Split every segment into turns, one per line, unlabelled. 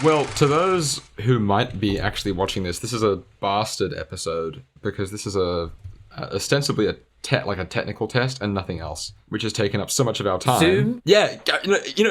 Well, to those who might be actually watching this, this is a bastard episode because this is ostensibly a technical test and nothing else, which has taken up so much of our time.
Zoom?
Yeah,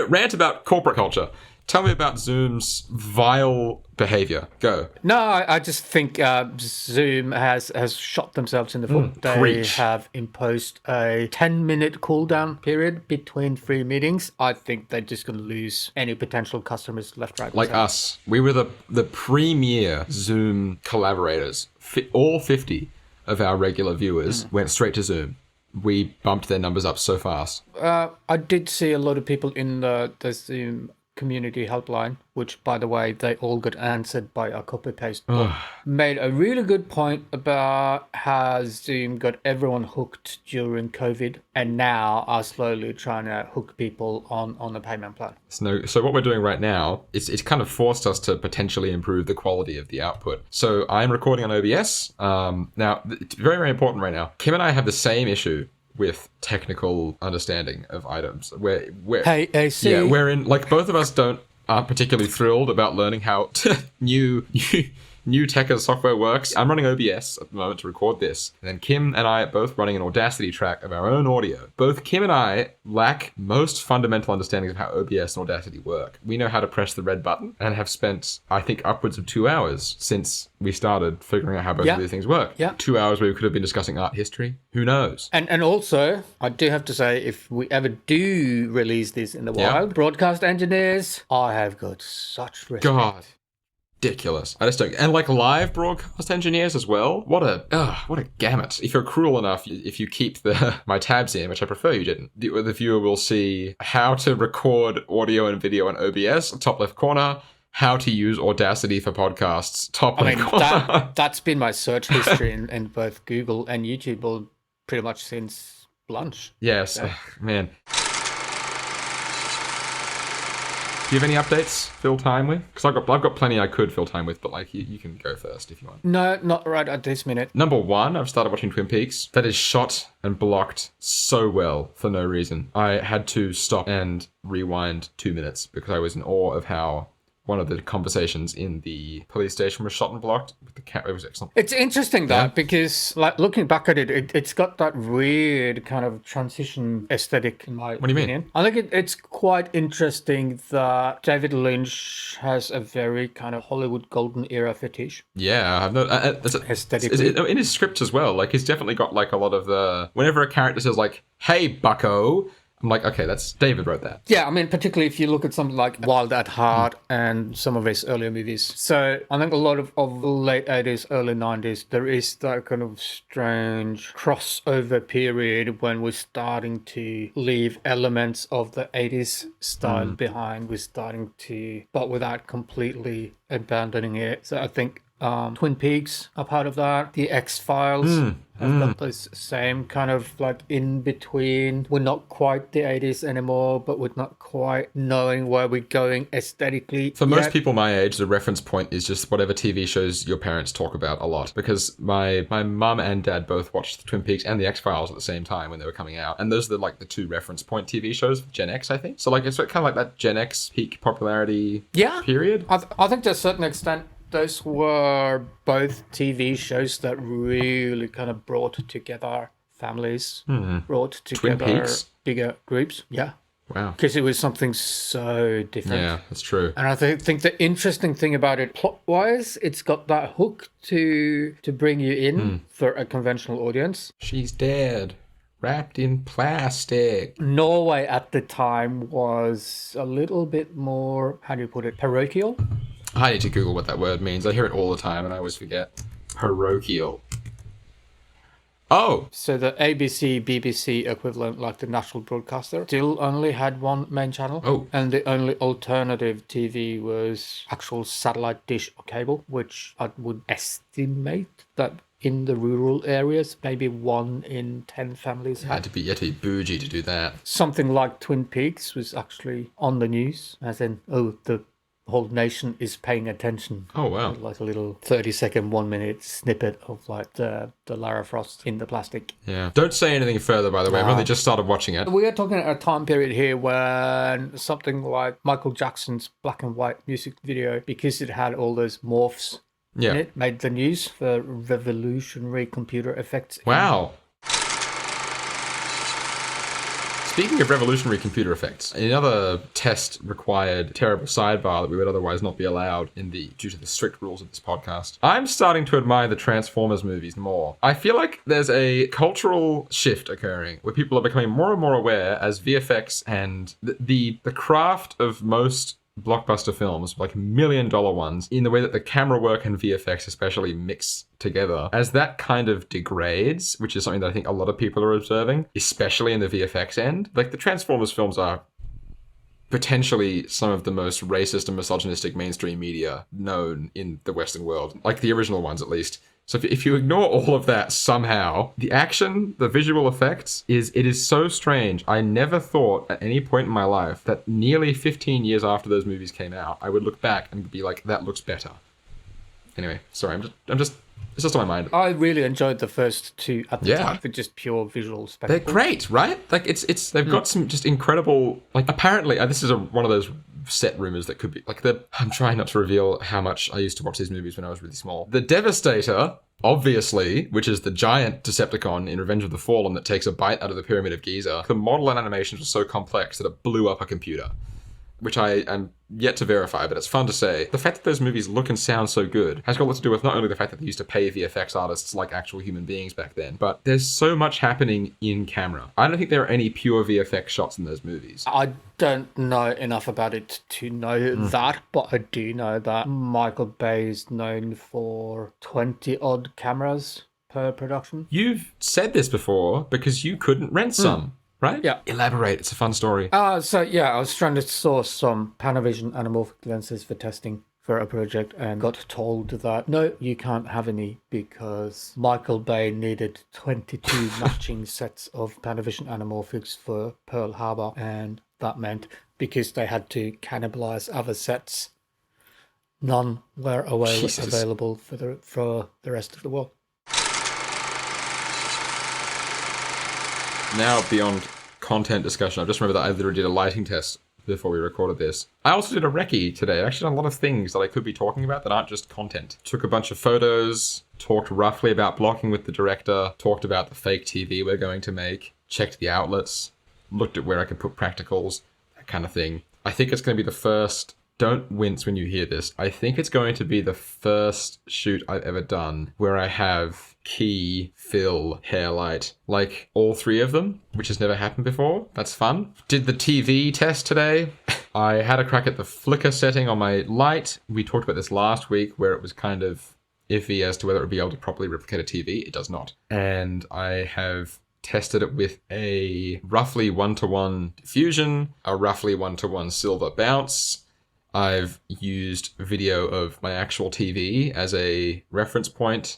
rant about corporate culture. Tell me about Zoom's vile behavior. Go.
No, I just think Zoom has shot themselves in the foot. They
preach.
have imposed a 10-minute cooldown period between 3 meetings. I think they're just going to lose any potential customers left, right,
Like
center.
us, we were the premier Zoom collaborators. All 50 of our regular viewers went straight to Zoom. We bumped their numbers up so fast.
I did see a lot of people in the Zoom community helpline, which, by the way, they all got answered by a copy-paste bot, made a really good point about how Zoom got everyone hooked during COVID and now are slowly trying to hook people on the payment plan.
So what we're doing right now, it's kind of forced us to potentially improve the quality of the output. So I'm recording on OBS. Now, it's very, very important right now. Kim and I have the same issue with technical understanding of items. We're
Hey, AC.
Yeah, wherein like both of us aren't particularly thrilled about learning how new tech as software works. I'm running OBS at the moment to record this. And then Kim and I are both running an Audacity track of our own audio. Both Kim and I lack most fundamental understandings of how OBS and Audacity work. We know how to press the red button and have spent, I think, upwards of 2 hours since we started figuring out how both of these things work.
Yeah.
2 hours where we could have been discussing art history. Who knows?
And also, I do have to say, if we ever do release this in the wild, broadcast engineers, I have got such respect.
God. Ridiculous. I just don't. And like live broadcast engineers as well. What a gamut. If you're cruel enough, if you keep my tabs in, which I prefer you didn't, the viewer will see how to record audio and video on OBS, top left corner. How to use Audacity for podcasts, top left corner.
That's been my search history in both Google and YouTube all pretty much since lunch.
Yes, man. Do you have any updates? Fill time with? Because I've got plenty I could fill time with, but like you can go first if you want.
No, not right at this minute.
Number one, I've started watching Twin Peaks. That is shot and blocked so well for no reason. I had to stop and rewind 2 minutes because I was in awe of how one of the conversations in the police station was shot and blocked with the cat. It was excellent.
It's interesting that because, like, looking back at it's got that weird kind of transition aesthetic in my
What do you
opinion.
mean?
I think it's quite interesting that David Lynch has a very kind of Hollywood golden era fetish.
Yeah, I've no
Aesthetically.
in his script as well. Like he's definitely got like a lot of the whenever a character says like, "Hey, Bucko." I'm like, okay, that's David wrote that.
Yeah, I mean, particularly if you look at something like Wild at Heart and some of his earlier movies. So I think a lot of late 80s, early 90s, there is that kind of strange crossover period when we're starting to leave elements of the 80s style behind. We're starting to, but without completely abandoning it. So I think Twin Peaks are part of that. The X-Files have got this same kind of like in between. We're not quite the 80s anymore, but we're not quite knowing where we're going aesthetically.
For most people my age, the reference point is just whatever TV shows your parents talk about a lot. Because my mum and dad both watched Twin Peaks and the X-Files at the same time when they were coming out. And those are the two reference point TV shows for Gen X, I think. So like it's kind of like that Gen X peak popularity period.
I think to a certain extent, those were both TV shows that really kind of brought together families, brought together bigger groups. Yeah.
Wow.
Because it was something so different.
Yeah, that's true.
And I think the interesting thing about it, plot-wise, it's got that hook to bring you in for a conventional audience.
She's dead. Wrapped in plastic.
Norway at the time was a little bit more, how do you put it, parochial?
I need to Google what that word means. I hear it all the time and I always forget. Parochial. Oh!
So the ABC, BBC equivalent, like the national broadcaster, still only had one main channel.
Oh.
And the only alternative TV was actual satellite dish or cable, which I would estimate that in the rural areas, maybe 1 in 10 families
You had to be bougie to do that.
Something like Twin Peaks was actually on the news, as in, the whole nation is paying attention.
Oh, wow.
Like a little 30-second, 1-minute snippet of like the Lara Croft in the plastic.
Yeah. Don't say anything further, by the way. I've only just started watching it.
We are talking at a time period here when something like Michael Jackson's black and white music video, because it had all those morphs
Yeah.
in it, made the news for revolutionary computer effects.
Wow. Speaking of revolutionary computer effects, another test required terrible sidebar that we would otherwise not be allowed due to the strict rules of this podcast. I'm starting to admire the Transformers movies more. I feel like there's a cultural shift occurring where people are becoming more and more aware as VFX and the craft of most blockbuster films, like $1 million ones, in the way that the camera work and VFX especially mix together, as that kind of degrades, which is something that I think a lot of people are observing, especially in the VFX end. Like, the Transformers films are potentially some of the most racist and misogynistic mainstream media known in the Western world, like the original ones at least. So if you ignore all of that somehow, the action, the visual effects, it is so strange. I never thought at any point in my life that nearly 15 years after those movies came out, I would look back and be like, that looks better. Anyway, sorry, it's just on my mind.
I really enjoyed the first two at the time for just pure visual spectacle.
They're great, right? Like they've got some just incredible, like, apparently this is one of those set rumors that could be like I'm trying not to reveal how much I used to watch these movies when I was really small. The Devastator, obviously, which is the giant Decepticon in Revenge of the Fallen that takes a bite out of the Pyramid of Giza, the model and animations were so complex that it blew up a computer, which I am yet to verify, but it's fun to say. The fact that those movies look and sound so good has got a lot to do with not only the fact that they used to pay VFX artists like actual human beings back then, but there's so much happening in camera. I don't think there are any pure VFX shots in those movies.
I don't know enough about it to know that, but I do know that Michael Bay is known for 20-odd cameras per production.
You've said this before because you couldn't rent some. Right?
Yeah.
Elaborate. It's a fun story.
I was trying to source some Panavision anamorphic lenses for testing for a project and got told that, no, you can't have any because Michael Bay needed 22 matching sets of Panavision anamorphics for Pearl Harbor, and that meant because they had to cannibalize other sets, none were available for the rest of the world.
Now, beyond content discussion, I just remember that I literally did a lighting test before we recorded this. I also did a recce today. I've actually done a lot of things that I could be talking about that aren't just content. Took a bunch of photos, talked roughly about blocking with the director, talked about the fake TV we're going to make, checked the outlets, looked at where I could put practicals, that kind of thing. I think it's going to be the first... Don't wince when you hear this. I think it's going to be the first shoot I've ever done where I have key, fill, hair light, like all three of them, which has never happened before. That's fun. Did the TV test today. I had a crack at the flicker setting on my light. We talked about this last week where it was kind of iffy as to whether it would be able to properly replicate a TV. It does not. And I have tested it with a roughly 1-to-1 diffusion, a roughly 1-to-1 silver bounce. I've used video of my actual TV as a reference point.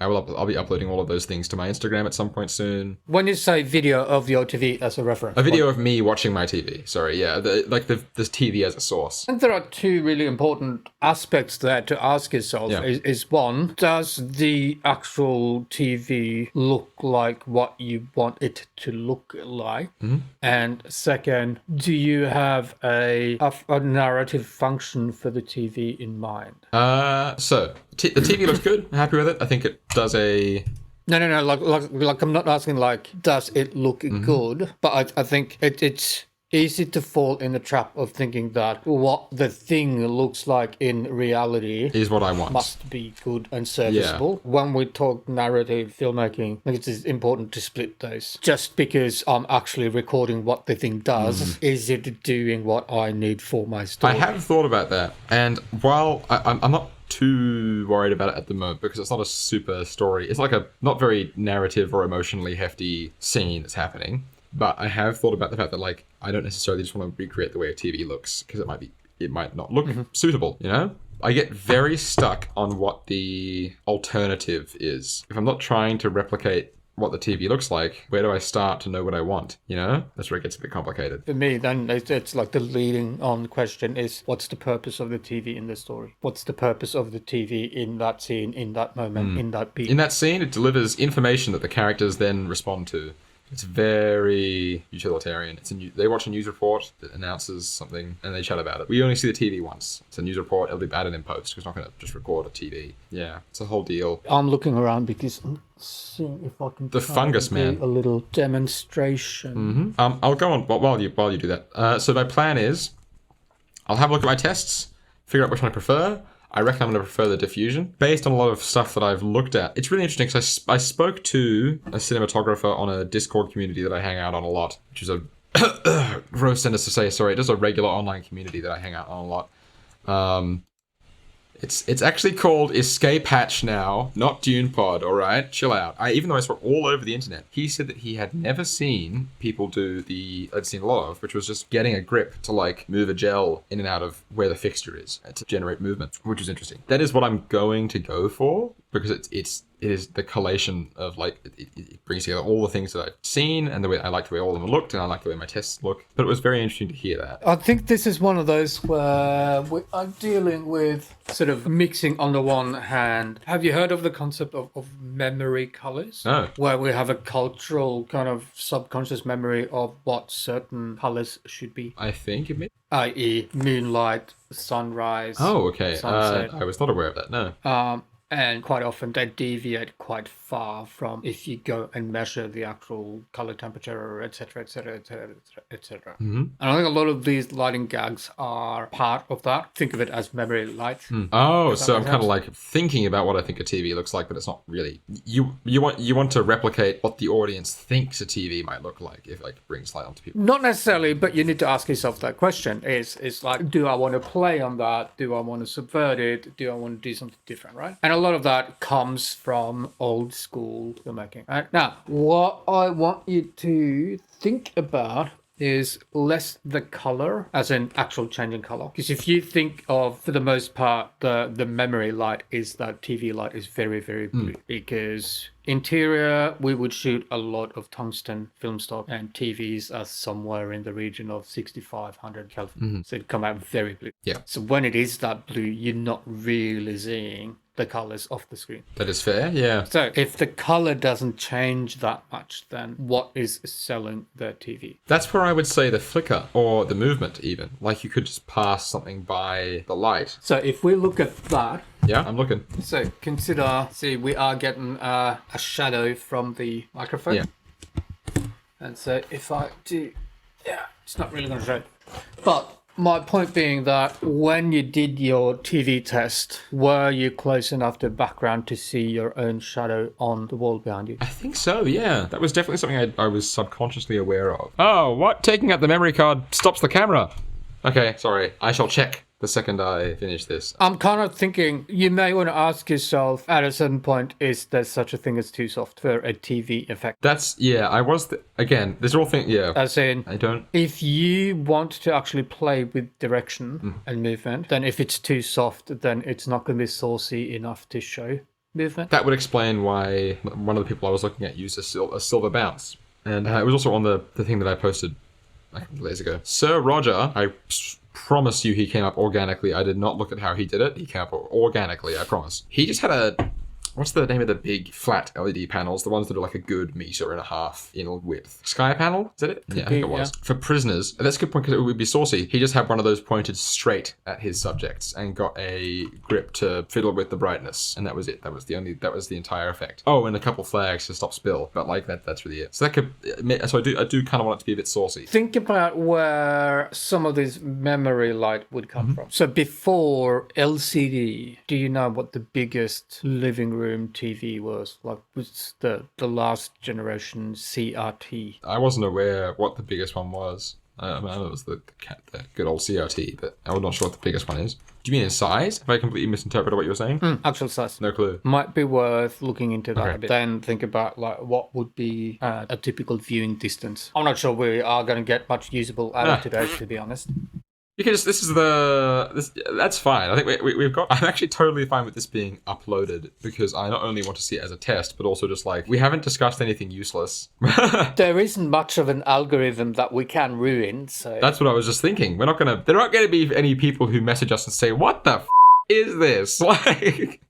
I'll be uploading all of those things to my Instagram at some point soon.
When you say video of your TV as a reference,
a video of me watching my TV. Sorry, yeah, the TV as a source.
I think there are two really important aspects there to ask yourself.
Yeah.
Is one, does the actual TV look like what you want it to look like? Mm-hmm. And second, do you have a narrative function for the TV in mind?
So the TV looks good. I'm happy with it. I think it does a...
No. Like I'm not asking like, does it look good? But I think it's easy to fall in the trap of thinking that what the thing looks like in reality
is what I want.
Must be good and serviceable. Yeah. When we talk narrative filmmaking, I think it's important to split those. Just because I'm actually recording what the thing does, is it doing what I need for my story?
I have thought about that. And while I'm not too worried about it at the moment because it's not a super story. It's like a not very narrative or emotionally hefty scene that's happening. But I have thought about the fact that like I don't necessarily just want to recreate the way a TV looks because it might not look suitable, you know? I get very stuck on what the alternative is. If I'm not trying to replicate what the TV looks like, where do I start to know what I want? You know, that's where it gets a bit complicated.
For me, then it's like the leading on question is what's the purpose of the TV in the story? What's the purpose of the TV in that scene, in that moment, in that beat?
In that scene, it delivers information that the characters then respond to. It's very utilitarian. They watch a news report that announces something and they chat about it. We only see the TV once. It's a news report. It'll be added in post because we're not going to just record a TV. Yeah, it's a whole deal.
I'm looking around because I'm seeing if I can
The
try
fungus
and do
man.
a little demonstration.
I'll go on while you do that. So my plan is, I'll have a look at my tests, figure out which one I prefer. I reckon I'm going to prefer the diffusion based on a lot of stuff that I've looked at. It's really interesting because I spoke to a cinematographer on a Discord community that I hang out on a lot, which is a gross sentence to say. Sorry, just a regular online community that I hang out on a lot. It's actually called Escape Hatch now, not Dune Pod, alright? Chill out. Even though I saw it all over the internet, he said that he had never seen people do I'd seen a lot of, which was just getting a grip to like move a gel in and out of where the fixture is to generate movement, which is interesting. That is what I'm going to go for because it is the collation of like, it brings together all the things that I've seen and the way I like the way all of them looked and I like the way my tests look. But it was very interesting to hear that.
I think this is one of those where we are dealing with sort of mixing on the one hand. Have you heard of the concept of memory colors?
No.
Where we have a cultural kind of subconscious memory of what certain colors should be,
I think it may.
i.e. moonlight, sunrise.
Oh, okay.
Sunset.
I was not aware of that, no.
And quite often they deviate quite far from if you go and measure the actual color temperature, etc., etc., etc., etc. And I think a lot of these lighting gags are part of that. Think of it as memory light.
Oh, so I'm
make
kind of
sense?
like thinking about what I think a TV looks like, but it's not really. You want to replicate what the audience thinks a TV might look like if like brings light onto people.
Not necessarily, but you need to ask yourself that question. Is like, do I want to play on that? Do I want to subvert it? Do I want to do something different, right? And a lot of that comes from old school filmmaking. Right? Now, what I want you to think about is less the color, as in actual changing color. Because if you think of, for the most part, the memory light is that TV light is very, very blue. Because interior, we would shoot a lot of tungsten film stock, and TVs are somewhere in the region of 6500 Kelvin. So it come out very blue.
Yeah.
So when it is that blue, you're not really seeing the colors off the screen.
That is fair, yeah.
So if the color doesn't change that much, then what is selling the TV?
That's where I would say the flicker or the movement even. Like you could just pass something by the light.
So if we look at that,
Yeah, I'm looking.
so consider, see, we are getting a shadow from the microphone.
Yeah.
And so if I do, yeah, it's not really going to show. But my point being that when you did your TV test, were you close enough to the background to see your own shadow on the wall behind you?
I think so, yeah. That was definitely something I was subconsciously aware of. Oh, what? Taking out the memory card stops the camera. Okay, sorry. I shall check the second I finish this.
I'm kind of thinking you may want to ask yourself at a certain point, is there such a thing as too soft for a TV effect?
That's, yeah, I was, again, these are all things, yeah.
As in,
I don't,
if you want to actually play with direction and movement, then if it's too soft, then it's not going to be saucy enough to show movement.
that would explain why one of the people I was looking at used a silver bounce. And it was also on the thing that I posted a couple of days ago. Sir Roger, I promise you he came up organically. I did not look at how he did it. He came up organically, I promise. He just had what's the name of the big flat LED panels? The ones that are like a good meter and a half in width. Sky panel? Is that it? Yeah, I think it was.
Yeah.
For prisoners. That's a good point because it would be saucy. He just had one of those pointed straight at his subjects and got a grip to fiddle with the brightness. And that was it. That was the entire effect. Oh, and a couple flags to stop spill. But like that's really it. So that could, so I do kind of want it to be a bit saucy.
Think about where some of this memory light would come from. So before LCD, do you know what the biggest living room TV was? Like, was the last generation CRT?
I wasn't aware what the biggest one was. I know it was the good old CRT, but I'm not sure what the biggest one is. Do you mean in size? Have I completely misinterpreted what you were saying?
Actual size.
No clue.
Might be worth looking into that
Okay.
a bit. Then think about like what would be a typical viewing distance. I'm not sure we are going to get much usable out of today, to be honest.
You can just, that's fine. I think we've got, I'm actually totally fine with this being uploaded because I not only want to see it as a test, but also just like, we haven't discussed anything useless.
There isn't much of an algorithm that we can ruin, so...
That's what I was just thinking. There aren't going to be any people who message us and say, what the is this? Like,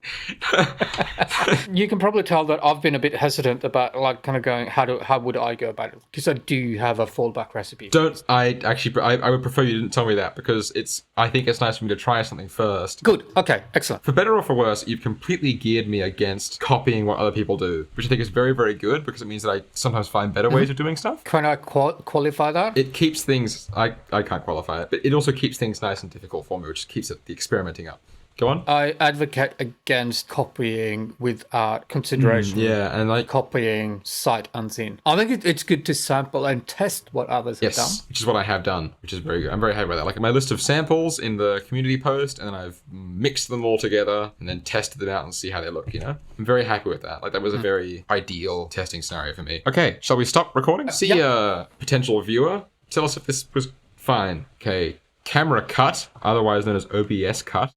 You can probably tell that I've been a bit hesitant about like kind of going, how would I go about it? Because I do have a fallback recipe.
I would prefer you didn't tell me that because I think it's nice for me to try something first.
Good. Okay. Excellent.
For better or for worse, you've completely geared me against copying what other people do, which I think is very, very good because it means that I sometimes find better ways of doing stuff.
Can I qualify that?
It keeps things, I can't qualify it, but it also keeps things nice and difficult for me, which keeps the experimenting up. Go on.
I advocate against copying without consideration.
Yeah, and like
copying sight unseen. I think it's good to sample and test what others have done.
Which is what I have done, which is very good. I'm very happy with that. Like my list of samples in the community post, and then I've mixed them all together and then tested them out and see how they look, you know? I'm very happy with that. Like that was a very ideal testing scenario for me. Okay, shall we stop recording? See ya, potential viewer. Tell us if this was fine. Okay, camera cut, otherwise known as OBS cut.